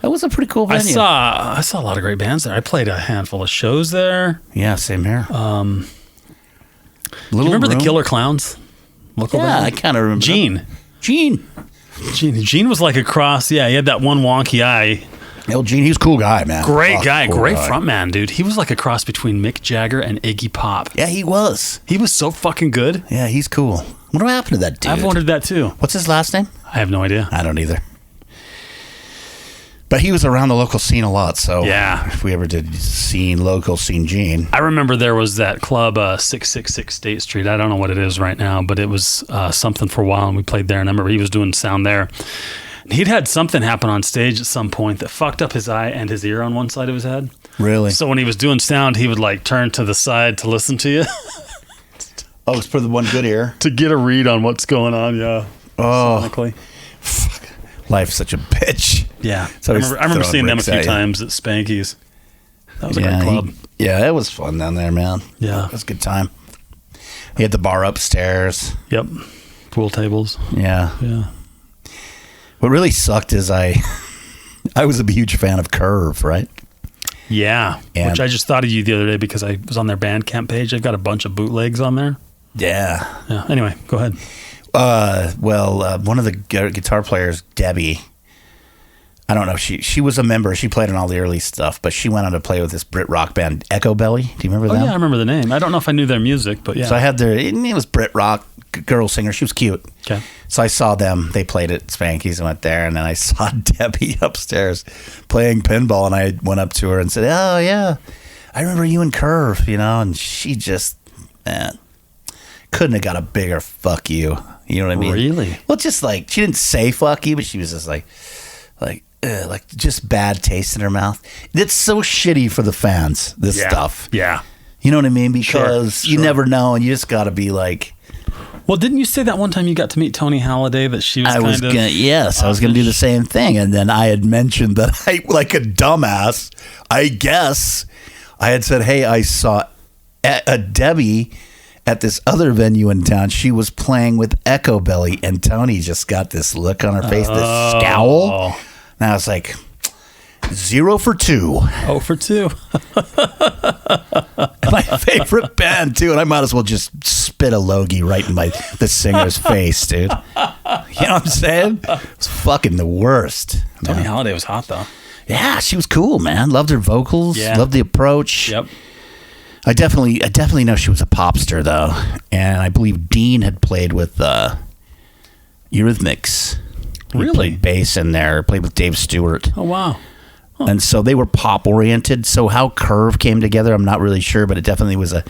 That was a pretty cool venue. I saw a lot of great bands there. I played a handful of shows there. Yeah, same here. Do you remember the Killer Clowns? Local band? I kind of remember. Gene was like a cross. Yeah, he had that one wonky eye. Gene, he's a cool guy, man. Great guy. Great front man, dude. He was like a cross between Mick Jagger and Iggy Pop. Yeah, he was. He was so fucking good. Yeah, he's cool. What happened to that dude? I've wondered that too. What's his last name? I have no idea. I don't either. But he was around the local scene a lot, so if we ever did local scene Gene. I remember there was that club, 666 State Street. I don't know what it is right now, but it was something for a while, and we played there. And I remember he was doing sound there. And he'd had something happen on stage at some point that fucked up his eye and his ear on one side of his head. Really? So when he was doing sound, he would like turn to the side to listen to you. Oh, it's for the one good ear? To get a read on what's going on, yeah. Oh. Sonically. Fuck. Life's such a bitch. Yeah. I remember seeing them a few times at Spanky's. That was a great club. It was fun down there, man. Yeah. It was a good time. He had the bar upstairs. Yep. Pool tables. Yeah. Yeah. What really sucked is I was a huge fan of Curve, right? Yeah. And which I just thought of you the other day because I was on their Bandcamp page. They've got a bunch of bootlegs on there. Yeah. Yeah. Anyway, go ahead. One of the guitar players, Debbie, I don't know. She was a member. She played on all the early stuff, but she went on to play with this Brit rock band, Echo Belly. Do you remember that? Yeah, I remember the name. I don't know if I knew their music, but yeah. So I had it was Brit rock, girl singer. She was cute. Okay. So I saw them. They played at Spanky's and went there, and then I saw Debbie upstairs playing pinball, and I went up to her and said, "Oh yeah, I remember you and Curve," and she just couldn't have got a bigger fuck you. You know what I mean? Really? Well, just like she didn't say fuck you, but she was just like just bad taste in her mouth. It's so shitty for the fans. This stuff. Yeah. You know what I mean? Because you Sure. never know, and you just got to be like. Well, didn't you say that one time you got to meet Tony Halliday that she was I was going to do the same thing. And then I had mentioned that I, like a dumbass, I guess, I had said, hey, I saw a Debbie at this other venue in town. She was playing with Echo Belly, and Tony just got this look on her face, this scowl. And I was like, 0 for 2. 0 for 2. My favorite band, too. And I might as well just spit a logie right in the singer's face, dude. You know what I'm saying? It's fucking the worst. Tony Halliday was hot, though. Yeah, she was cool, man. Loved her vocals. Yeah. Loved the approach. Yep. I definitely know she was a popster, though. And I believe Dean had played with Eurythmics. He Really? played bass in there. Played with Dave Stewart. Oh, wow. Huh. And so they were pop-oriented. So how Curve came together, I'm not really sure, but it definitely was a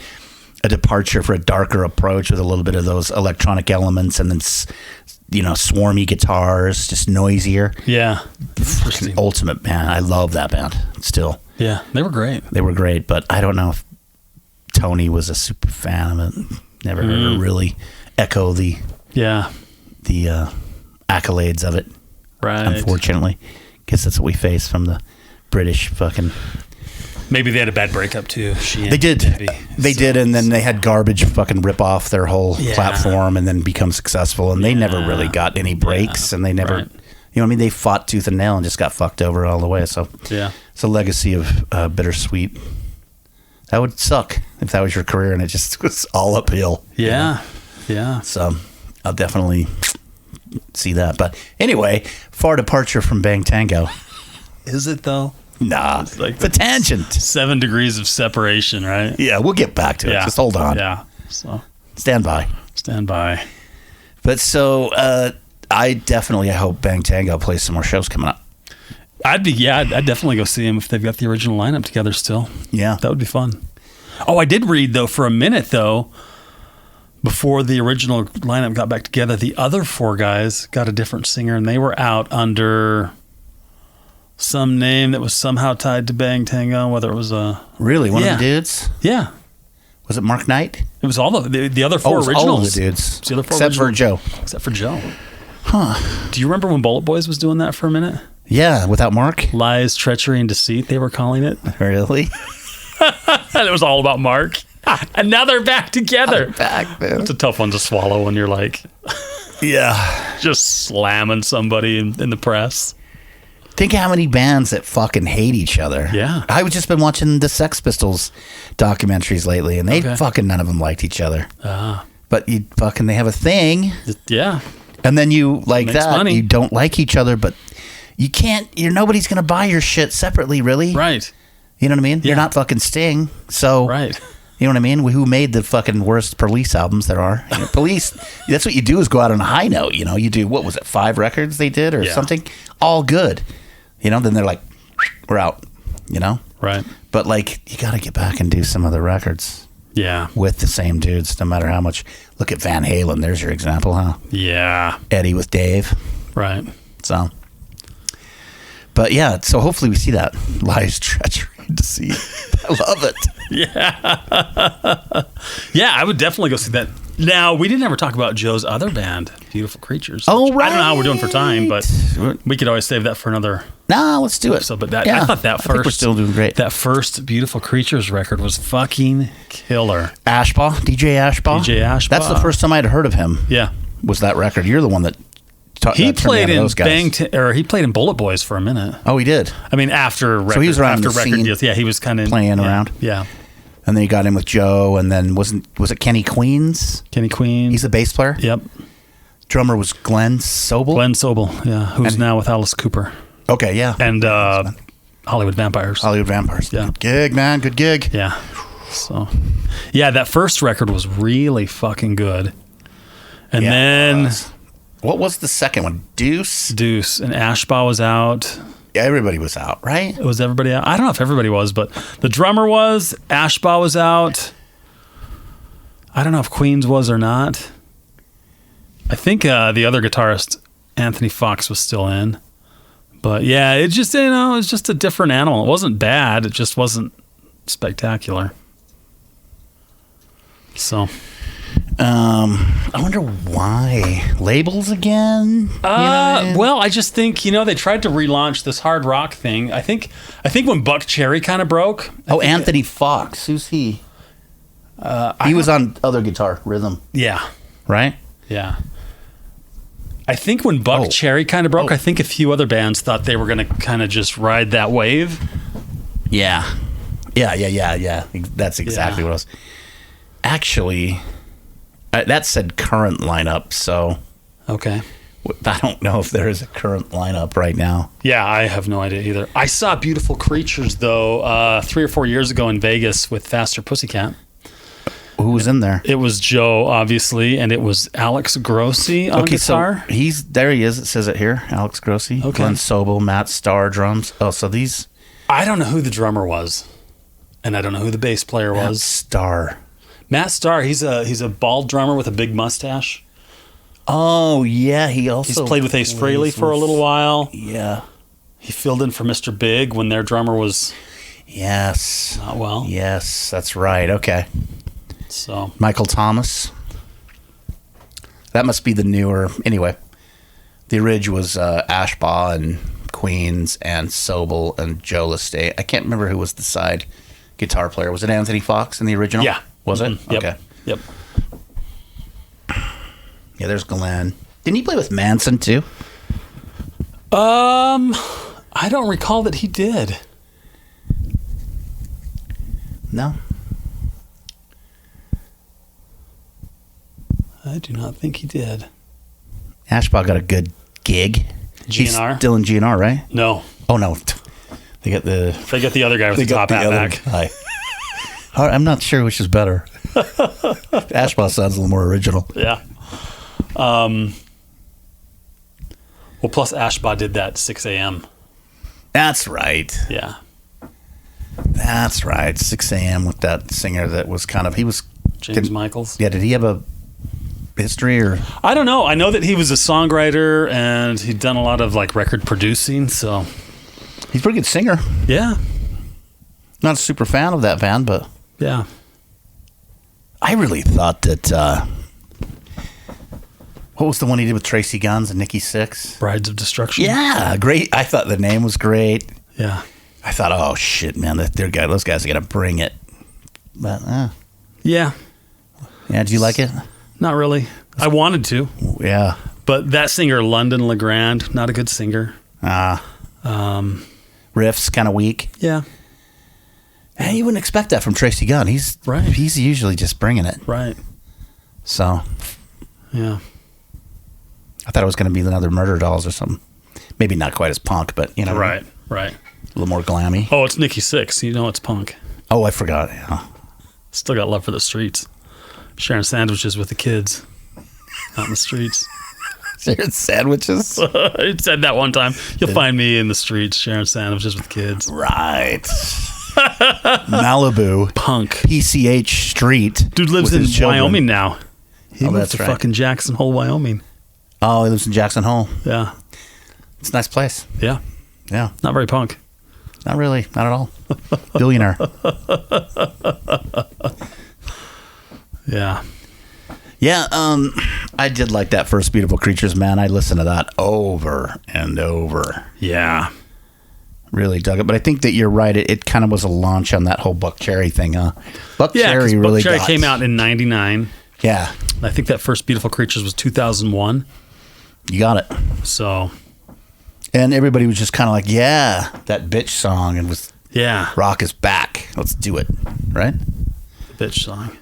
departure for a darker approach with a little bit of those electronic elements and then, swarmy guitars, just noisier. Yeah. Fucking ultimate, man. I love that band still. Yeah, they were great. They were great, but I don't know if Tony was a super fan of it. Never heard her really echo the accolades of it. Right. Unfortunately. Guess that's what we face from the British fucking... Maybe they had a bad breakup too. They did, and then they had garbage fucking rip off their whole platform and then become successful, and they never really got any breaks, and they never, you know what I mean? They fought tooth and nail and just got fucked over all the way. So it's a legacy of bittersweet. That would suck if that was your career and it just was all uphill. Yeah. So I'll definitely see that. But anyway, far departure from Bang Tango. Is it though? Nah, it's like the tangent. 7 degrees of separation, right? Yeah, we'll get back to it. Just hold on. Yeah. So stand by. But so I hope Bang Tango plays some more shows coming up. I'd definitely go see them if they've got the original lineup together still. Yeah. That would be fun. Oh, I did read though for a minute though, before the original lineup got back together, the other 4 guys got a different singer and they were out under some name that was somehow tied to Bang Tango, whether it was a... Really? One of the dudes? Yeah. Was it Mark Knight? It was all the other 4 originals. All the dudes. The other 4 Except for Joe. Except for Joe. Huh. Do you remember when Bullet Boys was doing that for a minute? Yeah, without Mark? Lies, Treachery, and Deceit, they were calling it. Really? And it was all about Mark. And now they're back together. They're back, man. It's a tough one to swallow when you're like... Yeah. Just slamming somebody in the press. Think how many bands that fucking hate each other. Yeah. I've just been watching the Sex Pistols documentaries lately, and they fucking none of them liked each other. But they have a thing. Yeah. And then you like that. Money. You don't like each other, but you can't. Nobody's gonna buy your shit separately, really. Right. You know what I mean? Yeah. You're not fucking Sting, so right. You know what I mean? Who made the fucking worst Police albums there are? Police. That's what you do is go out on a high note. You do what was it? 5 records they did or something, all good. Then they're like, we're out. Right. But you got to get back and do some other records. Yeah. With the same dudes, no matter how much. Look at Van Halen. There's your example, huh? Yeah. Eddie with Dave. Right. So. But yeah, so hopefully we see that. Lies, Treachery, and Deceit. I love it. Yeah. Yeah, I would definitely go see that. Now, we didn't ever talk about Joe's other band, Beautiful Creatures. Oh, right. I don't know how we're doing for time, but we could always save that for another. No, let's do it. So, but I thought that first, we're still doing great. That first Beautiful Creatures record was fucking killer. DJ Ashbaugh. DJ Ashbaugh. That's the first time I'd heard of him. Yeah. was that record? You're the one that he played in those guys. he played in Bullet Boys for a minute. Oh, he did. I mean, after record, so he was around after the record scene, deals. Yeah, he was kind of playing around. Yeah. And then he got in with Joe, and then was it Kenny Queens? Kenny Queen. He's the bass player. Yep. Drummer was Glenn Sobel. Glenn Sobel, yeah, who's now with Alice Cooper. Okay, yeah. And Hollywood Vampires. Hollywood Vampires. Yeah. Good gig, man. Good gig. Yeah. So, yeah, that first record was really fucking good. And then... What was the second one? Deuce? And Ashbaugh was out. Yeah, everybody was out, right? Was everybody out? I don't know if everybody was, but the drummer was. Ashbaugh was out. I don't know if Queens was or not. I think the other guitarist, Anthony Fox, was still in. But yeah, it just, it's just a different animal. It wasn't bad. It just wasn't spectacular. So... I wonder why labels again. Well, I just think they tried to relaunch this hard rock thing. I think when Buck Cherry kind of broke. Anthony Fox, who's he? He was on other guitar rhythm. Yeah, right. Yeah, I think when Buck Cherry kind of broke, I think a few other bands thought they were going to kind of just ride that wave. Yeah. That's exactly what it was. Actually. That said current lineup, so... Okay. I don't know if there is a current lineup right now. Yeah, I have no idea either. I saw Beautiful Creatures, though, 3 or 4 years ago in Vegas with Faster Pussycat. Who was in there? It was Joe, obviously, and it was Alex Grossi on guitar. So there he is. It says it here. Alex Grossi. Okay. Glenn Sobel, Matt Starr drums. Oh, so these... I don't know who the drummer was, and I don't know who the bass player was. Matt Starr, he's a bald drummer with a big mustache. Oh, yeah. He's played with Ace Frehley for a little while. Yeah. He filled in for Mr. Big when their drummer was not well. Yes, that's right. Okay. So Michael Thomas. That must be the newer. Anyway, the orig was Ashbaugh and Queens and Sobel and Joe Lestate. I can't remember who was the side guitar player. Was it Anthony Fox in the original? Yeah. Was it? Mm-hmm. Okay. Yep. Yeah, there's Glenn. Didn't he play with Manson too? I don't recall that he did. No. I do not think he did. Ashbaugh got a good gig. GNR? He's still in GNR, right? No. Oh, no. They got the other guy with the top hat back. I'm not sure which is better. Ashbaugh sounds a little more original. Yeah. Well, plus Ashbaugh did that 6 a.m. That's right. Yeah. That's right. 6 a.m. with that singer that was James Michaels. Yeah, did he have a history or? I don't know. I know that he was a songwriter and he'd done a lot of record producing, so. He's a pretty good singer. Yeah. Not a super fan of that band, but. Yeah. I really thought that, what was the one he did with Tracy Guns and Nikki Sixx? Brides of Destruction. Yeah, great. I thought the name was great. Yeah. I thought, oh shit, man, those guys are gonna bring it. But yeah. Yeah, did you like it? Not really. I wanted to. Yeah. But that singer, London LeGrand, not a good singer. Riffs kind of weak. Yeah. And you wouldn't expect that from Tracy Gunn. He's usually just bringing it. Right. So. Yeah. I thought it was going to be another Murder Dolls or something. Maybe not quite as punk, but Right. A little more glammy. Oh, it's Nikki Sixx. It's punk. Oh, I forgot. Yeah. Still got love for the streets. Sharing sandwiches with the kids out in the streets. Sharing sandwiches? It said that one time. You'll find me in the streets sharing sandwiches with kids. Right. Malibu. Punk. PCH Street. Dude lives in Wyoming now. He moved to fucking Jackson Hole, Wyoming. Oh, he lives in Jackson Hole. Yeah. It's a nice place. Yeah. Yeah. Not very punk. Not really. Not at all. Billionaire. Yeah. Yeah, I did like that first Beautiful Creatures, man. I listened to that over and over. Yeah. Really dug it. But I think that you're right. It kind of was a launch on that whole Buck Cherry thing, huh? Buck Cherry really Buck Cherry came out in 99. Yeah. I think that first Beautiful Creatures was 2001. You got it. So. And everybody was just kind of like, yeah, that bitch song. And was rock is back. Let's do it. Right? The bitch song.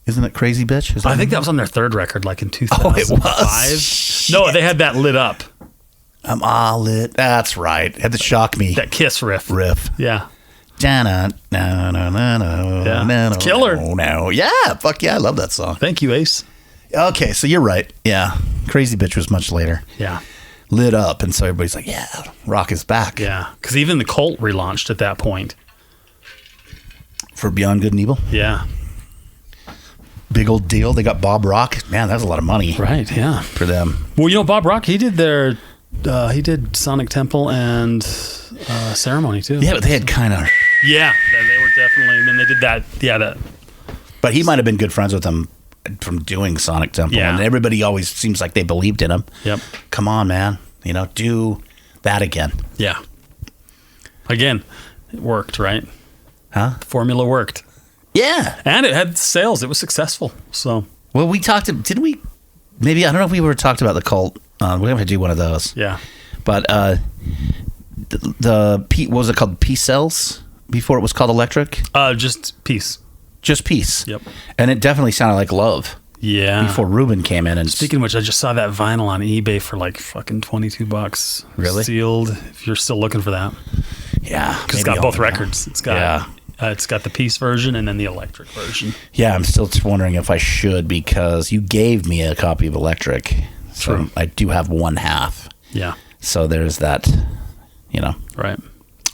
Isn't it Crazy Bitch? I think that was on their third record, like in 2005. Oh, it was? No, they had that Lit Up. I'm all lit. That's right. Had to shock me. That Kiss riff. Yeah. Yeah. It's killer. No. Yeah. Fuck yeah. I love that song. Thank you, Ace. Okay. So you're right. Yeah. Crazy Bitch was much later. Yeah. Lit Up. And so everybody's like, yeah, rock is back. Yeah. Because even the Cult relaunched at that point. For Beyond Good and Evil? Yeah. Big old deal. They got Bob Rock. Man, that was a lot of money. Right. Yeah. For them. Well, Bob Rock, he did Sonic Temple and Ceremony too. Yeah, but they had kind of. Yeah, they were definitely. And then they did that. Yeah, that. But he might have been good friends with them from doing Sonic Temple. Yeah. And everybody always seems like they believed in him. Yep. Come on, man. Do that again. Yeah. Again, it worked, right? Huh? The formula worked. Yeah. And it had sales. It was successful. So. Well, didn't we? Maybe, I don't know if we talked about the Cult. We have to do one of those. Yeah. But what was it called? Peace Cells before it was called Electric? Just Peace. Just Peace. Yep. And it definitely sounded like Love. Yeah. Before Ruben came in. And speaking of which, I just saw that vinyl on eBay for like fucking $22. Really? Sealed. If you're still looking for that. Yeah. Because it's got both records. It's got it's got the Peace version and then the Electric version. Yeah, I'm still wondering if I should, because you gave me a copy of Electric. So True. I do have one half. Yeah. So there's that, Right.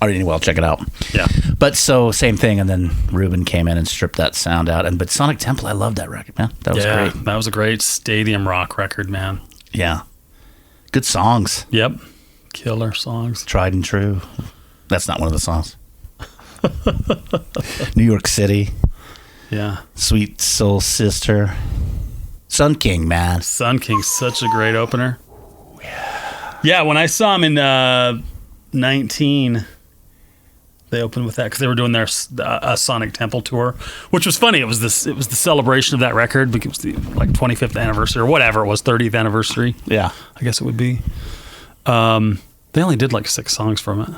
All right, anyway, I'll check it out. Yeah. But so same thing, and then Ruben came in and stripped that sound out. But Sonic Temple, I love that record, man. That was great. That was a great stadium rock record, man. Yeah. Good songs. Yep. Killer songs. Tried and True. That's not one of the songs. New York City. Yeah. Sweet Soul Sister. Sun King, man. Sun King's such a great opener. Yeah, when I saw him in 19, they opened with that because they were doing their Sonic Temple tour, which was funny. It was the celebration of that record because it was the 25th anniversary or whatever it was, 30th anniversary. Yeah, I guess it would be. They only did 6 songs from it.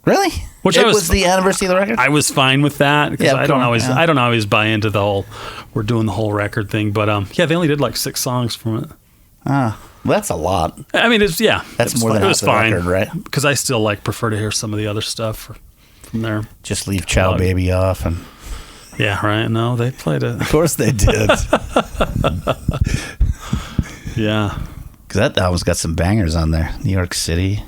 Really? Which was the anniversary of the record? I was fine with that because I don't always buy into the whole we're doing the whole record thing. But they only did 6 songs from it. Well, that's a lot. I mean, that's more than half the record, right? Because I still prefer to hear some of the other stuff from there. Just leave Ciao Baby off and. Yeah, right. No, they played it. Of course they did. Yeah, because that album's got some bangers on there. New York City.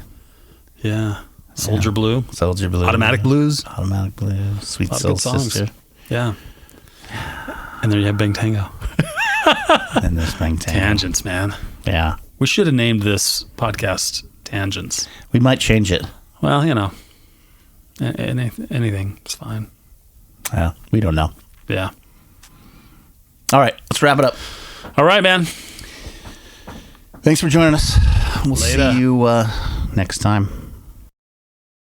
Yeah. Soldier Blue. Soldier Blue. Automatic Blues. Automatic Blues. Sweet Soul Sister. Yeah. And there you have Bang Tango. And there's Bang Tango. Tangents, man. Yeah. We should have named this podcast Tangents. We might change it. Well, anything is fine. Yeah, we don't know. Yeah. All right, let's wrap it up. All right, man. Thanks for joining us. We'll see you next time.